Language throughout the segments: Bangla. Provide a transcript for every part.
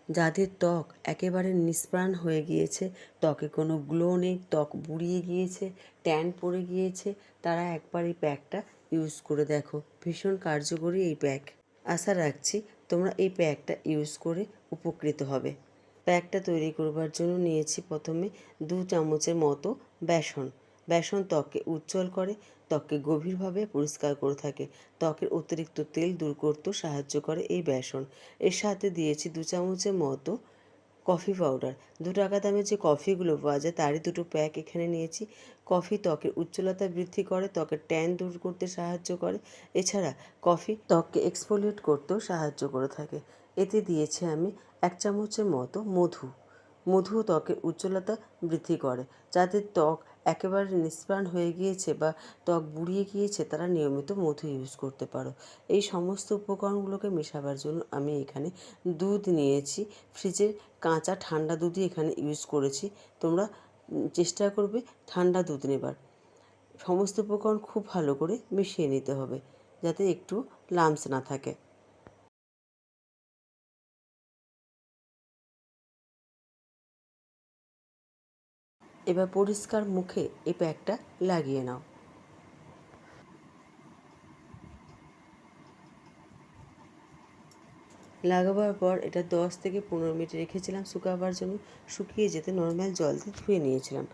যাদের ত্বক একেবারে নিষ্প্রাণ হয়ে গিয়েছে, ত্বকে কোনো গ্লো নেই, ত্বক বুড়িয়ে গিয়েছে, ট্যান পড়ে গিয়েছে, তারা একবার এই প্যাকটা ইউজ করে দেখো। ভীষণ কার্যকরী এই প্যাক। আশা রাখছি তোমরা এই প্যাকটা ইউজ করে উপকৃত হবে। প্যাকটা তৈরি করবার জন্য নিয়েছি প্রথমে 2 চামচের মতো বেসন। বেসন ত্বককে উজ্জ্বল করে, ত্বককে গভীরভাবে পরিষ্কার করে থাকে, ত্বকের অতিরিক্ত তেল দূর করতেও সাহায্য করে এই বেসন। এর সাথে দিয়েছি 2 চামচের মতো কফি পাউডার। 2 টাকা দামের যে কফিগুলো পাওয়া যায় তারই 2টো প্যাক এখানে নিয়েছি। কফি ত্বকের উজ্জ্বলতা বৃদ্ধি করে, ত্বকের ট্যান দূর করতে সাহায্য করে। এছাড়া কফি ত্বককে এক্সফোলিয়েট করতেও সাহায্য করে থাকে। এতে দিয়েছি আমি 1 চামচের মতো মধু। মধুও ত্বকের উজ্জ্বলতা বৃদ্ধি করে। যাদের ত্বক একেবারে নিষ্প্রাণ হয়ে গিয়েছে বা ত্বক বুড়িয়ে গিয়েছে তারা নিয়মিত মধু ইউজ করতে পারো। এই সমস্ত উপকরণগুলোকে মেশাবার জন্য আমি এখানে দুধ নিয়েছি। ফ্রিজের কাঁচা ঠান্ডা দুধই এখানে ইউজ করেছি। তোমরা চেষ্টা করবে ঠান্ডা দুধ নেবার। সমস্ত উপকরণ খুব ভালো করে মিশিয়ে নিতে হবে যাতে একটু লামস না থাকে। এবার পরিষ্কার মুখে এই প্যাকটা লাগিয়ে নাও। লাগাবার পর এটা 10 থেকে 15 মিনিট রেখেছিলাম শুকাবার জন্য। শুকিয়ে যেতে নর্মাল জল দিয়ে ধুয়ে নিয়েছিলাম।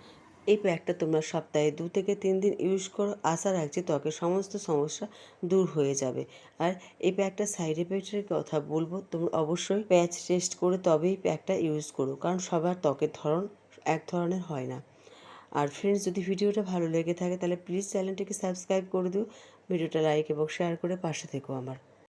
এই প্যাকটা তোমরা সপ্তাহে 2 থেকে 3 দিন ইউজ করো। আশা রাখছি ত্বকের সমস্ত সমস্যা দূর হয়ে যাবে। আর এই প্যাকটার সাইড এফেক্টের কথা বলবো, তোমরা অবশ্যই প্যাচ টেস্ট করে তবেই প্যাকটা ইউজ করো, কারণ সবার ত্বকের ধরন এক ধরনের হয় না। আর ফ্রেন্ডস, যদি ভিডিওটা ভালো লেগে থাকে তাহলে প্লিজ চ্যানেলটিকে সাবস্ক্রাইব করে দিও, ভিডিওটা লাইক এবং শেয়ার করে পাশে থেকো আমার।